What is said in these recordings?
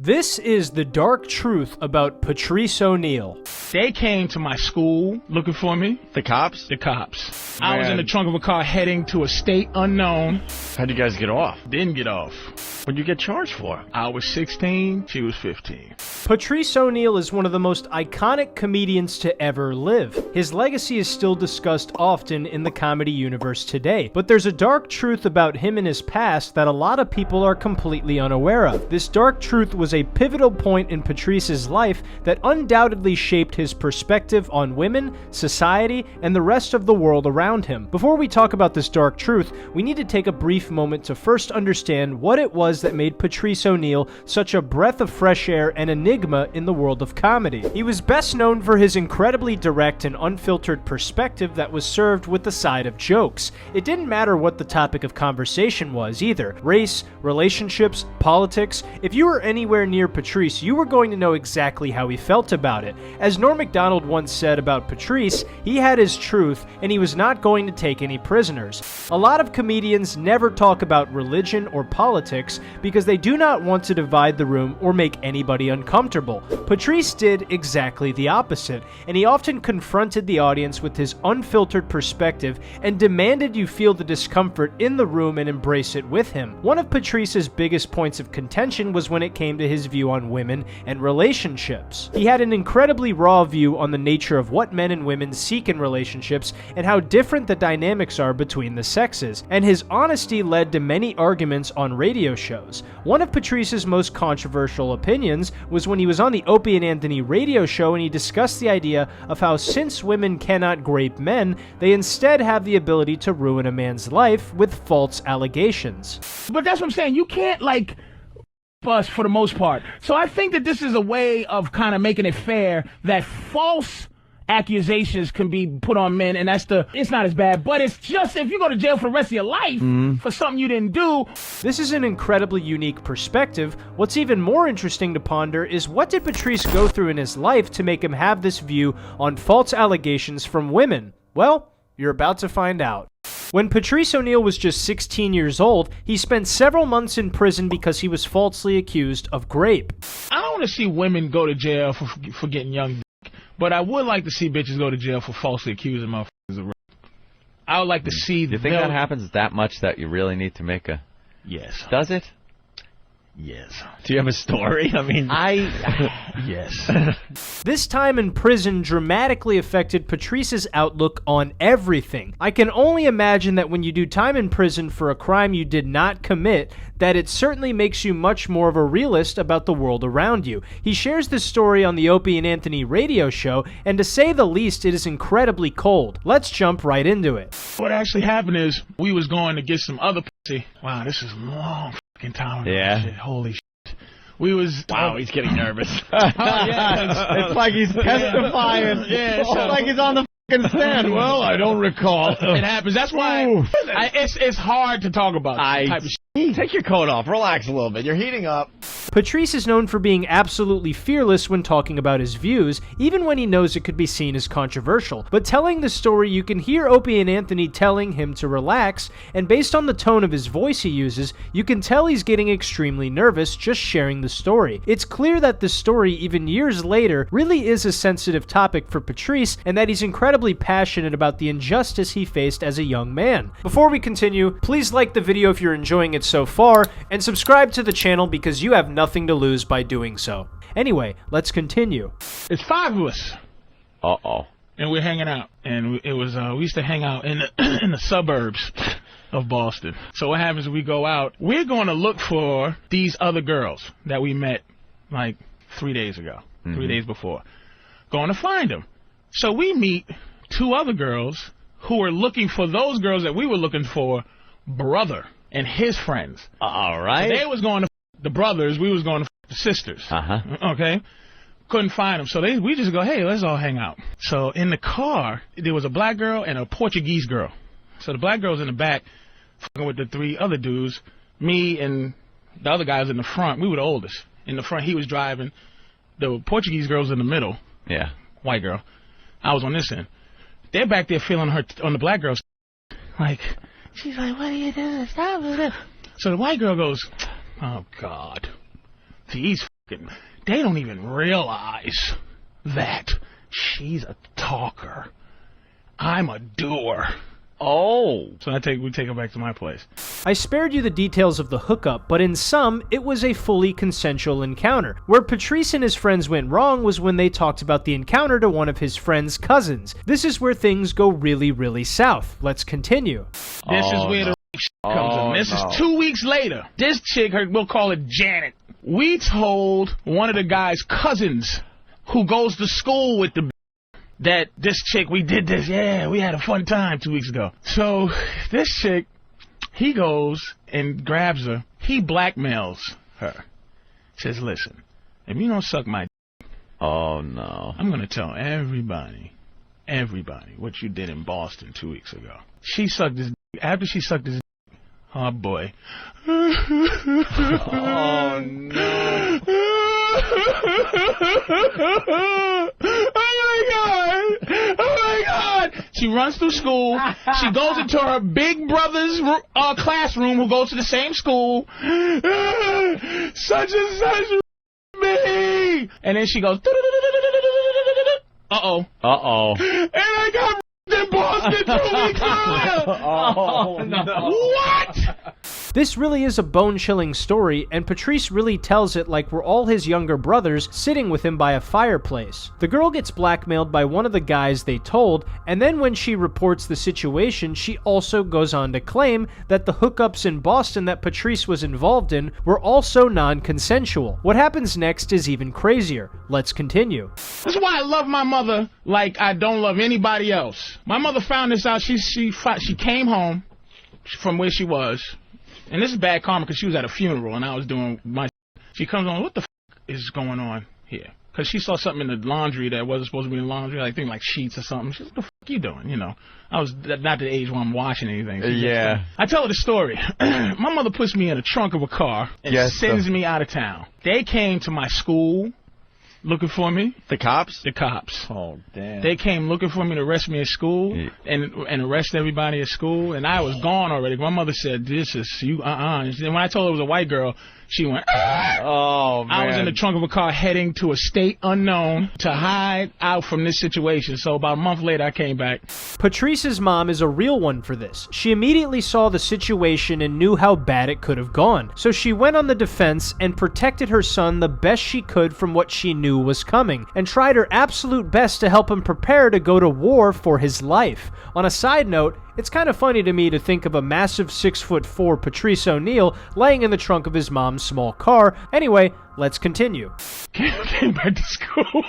This is the dark truth about Patrice O'Neal. They came to my school looking for me. The cops? The cops. Man. I was in the trunk of a car heading to a state unknown. How'd you guys get off? Didn't get off. What'd you get charged for? I was 16, she was 15. Patrice O'Neal is one of the most iconic comedians to ever live. His legacy is still discussed often in the comedy universe today, but there's a dark truth about him and his past that a lot of people are completely unaware of. This dark truth was a pivotal point in Patrice's life that undoubtedly shaped his perspective on women, society, and the rest of the world around him. Before we talk about this dark truth, we need to take a brief moment to first understand what it was that made Patrice O'Neal such a breath of fresh air and enigma in the world of comedy. He was best known for his incredibly direct and unfiltered perspective that was served with the side of jokes. It didn't matter what the topic of conversation was either. Race, relationships, politics. If you were anywhere near Patrice, you were going to know exactly how he felt about it. As Norm Macdonald once said about Patrice, he had his truth and he was not going to take any prisoners. A lot of comedians never talk about religion or politics because they do not want to divide the room or make anybody uncomfortable. Patrice did exactly the opposite, and he often confronted the audience with his unfiltered perspective and demanded you feel the discomfort in the room and embrace it with him. One of Patrice's biggest points of contention was when it came to his view on women and relationships. He had an incredibly raw view on the nature of what men and women seek in relationships and how different the dynamics are between the sexes, and his honesty led to many arguments on radio shows. One of Patrice's most controversial opinions was when he was on the Opie and Anthony radio show and he discussed the idea of how since women cannot grape men, they instead have the ability to ruin a man's life with false allegations. But that's what I'm saying. You can't, like, us for the most part. So I think that this is a way of kind of making it fair that false accusations can be put on men, and it's not as bad, but it's just if you go to jail for the rest of your life for something you didn't do. This is an incredibly unique perspective. What's even more interesting to ponder is what did Patrice go through in his life to make him have this view on false allegations from women? Well, you're about to find out. When Patrice O'Neal was just 16 years old, he spent several months in prison because he was falsely accused of grape. I don't want to see women go to jail for getting young. But I would like to see bitches go to jail for falsely accusing motherfuckers of rape. I would like to see. Do you think that happens that much that you really need to make a... Yes. Does it? Yes. Do you have a story? I mean... Yes. This time in prison dramatically affected Patrice's outlook on everything. I can only imagine that when you do time in prison for a crime you did not commit, that it certainly makes you much more of a realist about the world around you. He shares this story on the Opie and Anthony radio show, and to say the least, it is incredibly cold. Let's jump right into it. What actually happened is we was going to get some other pussy. Wow, this is a long fucking time ago. Yeah. Shit. Holy shit. We was... Wow, he's getting nervous. It's like he's testifying. Yeah, it's like he's on the fucking stand. Well, I don't recall. It happens. That's why it's hard to talk about this type of shit. Take your coat off. Relax a little bit. You're heating up. Patrice is known for being absolutely fearless when talking about his views, even when he knows it could be seen as controversial. But telling the story, you can hear Opie and Anthony telling him to relax, and based on the tone of his voice he uses, you can tell he's getting extremely nervous just sharing the story. It's clear that the story, even years later, really is a sensitive topic for Patrice, and that he's incredibly passionate about the injustice he faced as a young man. Before we continue, please like the video if you're enjoying it so far, and subscribe to the channel because you have nothing to lose by doing so. Anyway, let's continue. It's 5 of us. Uh-oh. And we're hanging out. And it was we used to hang out in the suburbs of Boston. So what happens is we go out. We're going to look for these other girls that we met like 3 days ago. 3 days before. Going to find them. So we meet 2 other girls who are looking for those girls that we were looking for, brother and his friends. All right. So they was going to the brothers, we was going to the sisters. Okay? Couldn't find them. So we just go, hey, let's all hang out. So in the car, there was a black girl and a Portuguese girl. So the black girl's in the back, fucking with the 3 other dudes. Me and the other guys in the front. We were the oldest. In the front, he was driving. The Portuguese girl's in the middle. Yeah. White girl. I was on this end. They're back there feeling her on the black girl's like, she's like, what are you doing? Stop it. So the white girl goes, oh, God. These they don't even realize that she's a talker. I'm a doer. Oh. So we take her back to my place. I spared you the details of the hookup, but in sum, it was a fully consensual encounter. Where Patrice and his friends went wrong was when they talked about the encounter to one of his friend's cousins. This is where things go really, really south. Let's continue. This is where the comes in. This is 2 weeks later. This chick, we'll call it Janet. We told one of the guy's cousins who goes to school with the that this chick, we did this, yeah, we had a fun time 2 weeks ago. So this chick, he goes and grabs her. He blackmails her. Says, listen, if you don't suck my Oh, no. I'm going to tell everybody what you did in Boston 2 weeks ago. She sucked his after she sucked his oh, boy. Oh, no. Oh my God! She runs through school. She goes into her big brother's classroom, who goes to the same school. Such and such me. And then she goes. Uh-oh. Uh-oh. And I got in Boston 2 weeks earlier. Oh, no. What? This really is a bone-chilling story, and Patrice really tells it like we're all his younger brothers sitting with him by a fireplace. The girl gets blackmailed by one of the guys they told, and then when she reports the situation, she also goes on to claim that the hookups in Boston that Patrice was involved in were also non-consensual. What happens next is even crazier. Let's continue. That's why I love my mother like I don't love anybody else. My mother found this out. She came home from where she was. And this is bad karma because she was at a funeral and I was doing my. She comes on, what the is going on here? Because she saw something in the laundry that wasn't supposed to be in the laundry, like sheets or something. She said, what the you doing? You know, I was not the age when I'm washing anything. Yeah. I tell her the story. My mother puts me in the trunk of a car and sends me out of town. They came to my school looking for me. The cops? The cops. Oh, damn. They came looking for me to arrest me at school and arrest everybody at school, and I was gone already. My mother said, this is you, And when I told her it was a white girl, she went, oh, man. I was in the trunk of a car heading to a state unknown to hide out from this situation. So about a month later, I came back. Patrice's mom is a real one for this. She immediately saw the situation and knew how bad it could have gone. So she went on the defense and protected her son the best she could from what she knew was coming, and tried her absolute best to help him prepare to go to war for his life. On a side note, it's kind of funny to me to think of a massive 6'4" Patrice O'Neal laying in the trunk of his mom's small car. Anyway, let's continue. Came back to school.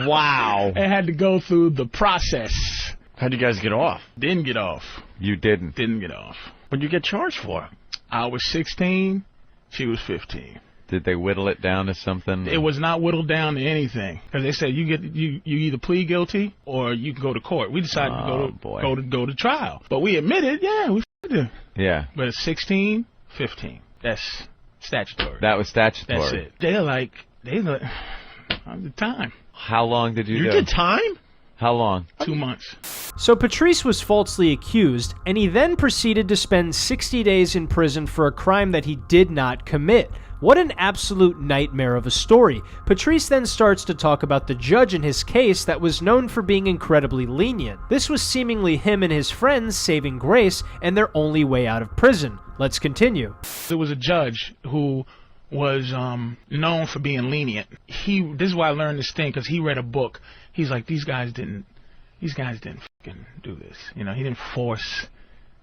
Wow. I had to go through the process. How'd you guys get off? Didn't get off. You didn't. Didn't get off. What'd you get charged for? I was 16. She was 15. Did they whittle it down to something? It was not whittled down to anything because they said you either plead guilty or you can go to court. We decided to go to trial, but we admitted, we did. Yeah. But it's 16, 15. That's statutory. That was statutory. That's it. They like the time. How long did you do? You did time? How long? 2 months. So Patrice was falsely accused, and he then proceeded to spend 60 days in prison for a crime that he did not commit. What an absolute nightmare of a story. Patrice then starts to talk about the judge in his case that was known for being incredibly lenient. This was seemingly him and his friends saving grace and their only way out of prison. Let's continue. There was a judge who was known for being lenient. This is why I learned this thing, because he read a book. He's like, these guys didn't fucking do this. You know, he didn't force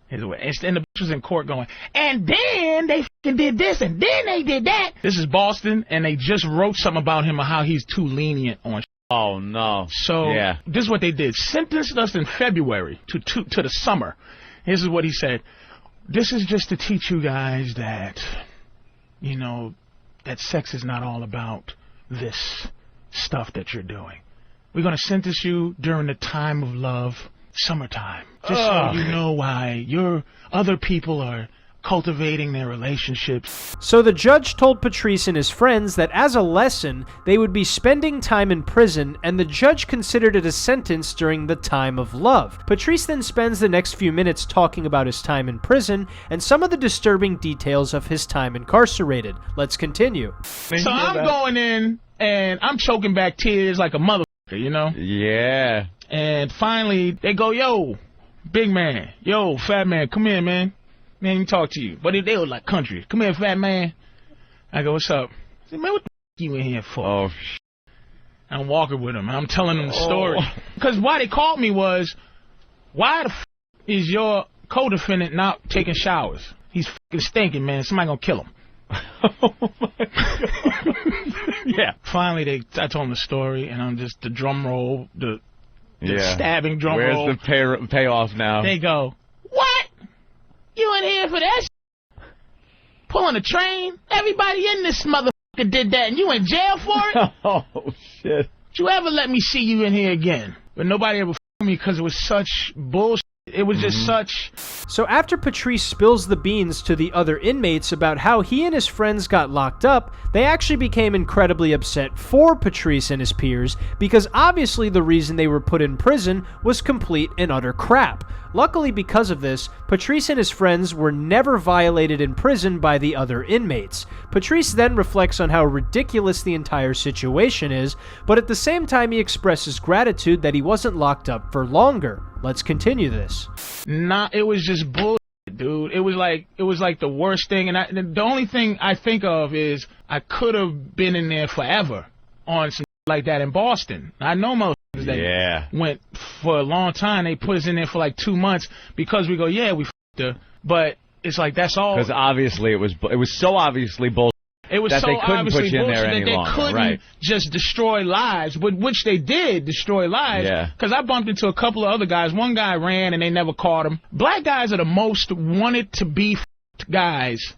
his way. And the bitch was in court going, and then they fucking did this, and then they did that. This is Boston, and they just wrote something about him, how he's too lenient on shit. Oh, no. So this is what they did. Sentenced us in February to the summer. This is what he said. This is just to teach you guys that, you know, that sex is not all about this stuff that you're doing. We're going to sentence you during the time of love, summertime. Just so you know why your other people are cultivating their relationships. So the judge told Patrice and his friends that as a lesson, they would be spending time in prison, and the judge considered it a sentence during the time of love. Patrice then spends the next few minutes talking about his time in prison and some of the disturbing details of his time incarcerated. Let's continue. So I'm going in, and I'm choking back tears like a motherfucker, you know? Yeah. And finally, they go, yo, big man, yo, fat man, come here, man. Man, let me talk to you. But they were like country. Come here, fat man. I go, what's up? I said, man, what the you in here for? Oh, I'm walking with him. I'm telling them the story. Because why they called me was, why the is your co-defendant not taking showers? He's fucking stinking, man. Somebody gonna kill him. Oh my God. Yeah. Finally, I told them the story, and I'm just the drum roll, the stabbing drum roll. Where's the payoff now? They go, what? You in here for that pulling a train? Everybody in this motherfucker did that, and you in jail for it? Oh, shit. Don't you ever let me see you in here again? But nobody ever me because it was such bullshit. It was just such... So after Patrice spills the beans to the other inmates about how he and his friends got locked up, they actually became incredibly upset for Patrice and his peers because obviously the reason they were put in prison was complete and utter crap. Luckily, because of this, Patrice and his friends were never violated in prison by the other inmates. Patrice then reflects on how ridiculous the entire situation is, but at the same time he expresses gratitude that he wasn't locked up for longer. Let's continue this. Nah, it was just bullshit, dude. It was like the worst thing, and the only thing I think of is I could have been in there forever on some like that in Boston. I know most that went for a long time. They put us in there for like 2 months because we go, yeah, we f***ed her. But it's like, that's all. Because obviously it was so obviously bullshit. It was that so they couldn't obviously put you in bullshit there that any they longer, couldn't right. just destroy lives, which they did destroy lives. Yeah. Because I bumped into a couple of other guys. One guy ran and they never caught him. Black guys are the most wanted to be f***ed guys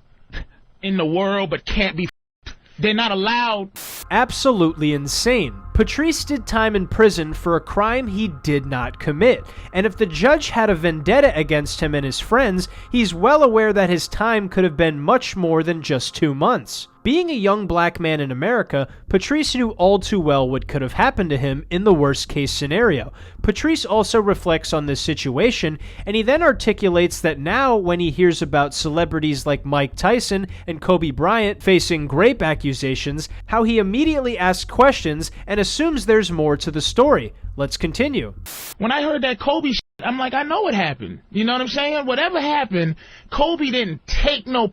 in the world, but can't be f***ed. They're not allowed. Absolutely insane. Patrice did time in prison for a crime he did not commit, and if the judge had a vendetta against him and his friends, he's well aware that his time could have been much more than just 2 months. Being a young black man in America, Patrice knew all too well what could have happened to him in the worst case scenario. Patrice also reflects on this situation, and he then articulates that now when he hears about celebrities like Mike Tyson and Kobe Bryant facing rape accusations, how he immediately asks questions and assumes there's more to the story. Let's continue. When I heard that Kobe shit, I'm like, I know what happened. You know what I'm saying? Whatever happened, Kobe didn't take no.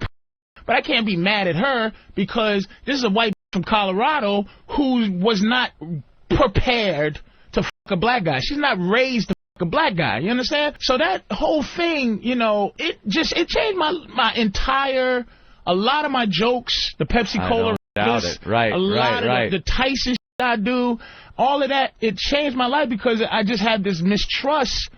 But I can't be mad at her because this is a white from Colorado who was not prepared to fuck a black guy. She's not raised to fuck a black guy. You understand? So that whole thing, you know, it changed my entire, a lot of my jokes, the Pepsi Cola, right, a lot of the Tyson shit I do, all of that, it changed my life because I just had this mistrust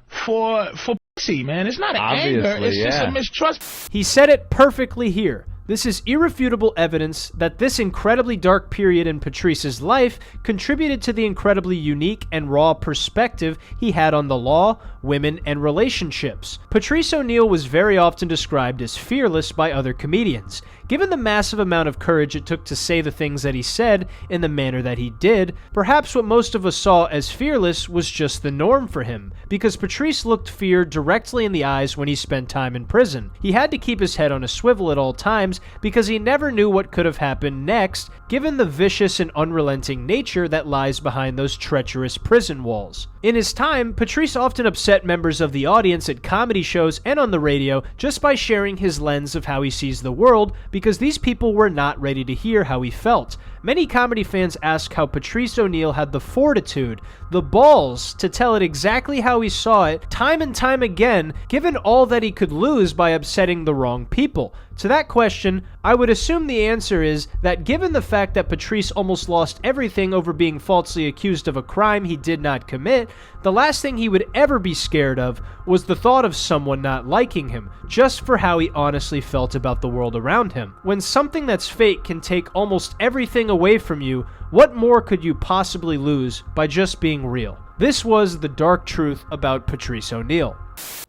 for pussy, man. It's not an anger, it's just a mistrust. He said it perfectly here. This is irrefutable evidence that this incredibly dark period in Patrice's life contributed to the incredibly unique and raw perspective he had on the law, women, and relationships. Patrice O'Neal was very often described as fearless by other comedians. Given the massive amount of courage it took to say the things that he said in the manner that he did, perhaps what most of us saw as fearless was just the norm for him, because Patrice looked fear directly in the eyes when he spent time in prison. He had to keep his head on a swivel at all times because he never knew what could have happened next, given the vicious and unrelenting nature that lies behind those treacherous prison walls. In his time, Patrice often upset members of the audience at comedy shows and on the radio just by sharing his lens of how he sees the world, because these people were not ready to hear how he felt. Many comedy fans ask how Patrice O'Neal had the fortitude, the balls, to tell it exactly how he saw it, time and time again, given all that he could lose by upsetting the wrong people. To that question, I would assume the answer is that given the fact that Patrice almost lost everything over being falsely accused of a crime he did not commit, the last thing he would ever be scared of was the thought of someone not liking him, just for how he honestly felt about the world around him. When something that's fake can take almost everything away from you, what more could you possibly lose by just being real? This was the dark truth about Patrice O'Neal.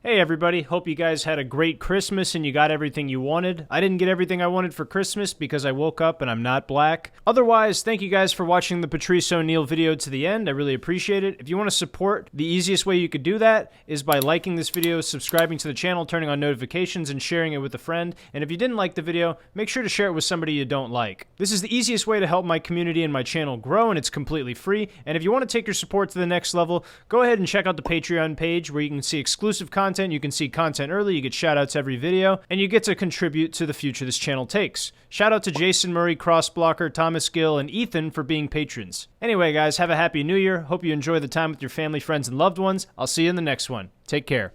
Hey everybody, hope you guys had a great Christmas and you got everything you wanted. I didn't get everything I wanted for Christmas because I woke up and I'm not black. Otherwise, thank you guys for watching the Patrice O'Neal video to the end. I really appreciate it. If you want to support, the easiest way you could do that is by liking this video, subscribing to the channel, turning on notifications, and sharing it with a friend. And if you didn't like the video, make sure to share it with somebody you don't like. This is the easiest way to help my community and my channel grow, and it's completely free. And if you want to take your support to the next level, go ahead and check out the Patreon page where you can see exclusive content. You can see content early, you get shoutouts every video, and you get to contribute to the future this channel takes. Shout out to Jason Murray, Crossblocker, Thomas Gill, and Ethan for being patrons. Anyway, guys, have a happy new year. Hope you enjoy the time with your family, friends, and loved ones. I'll see you in the next one. Take care.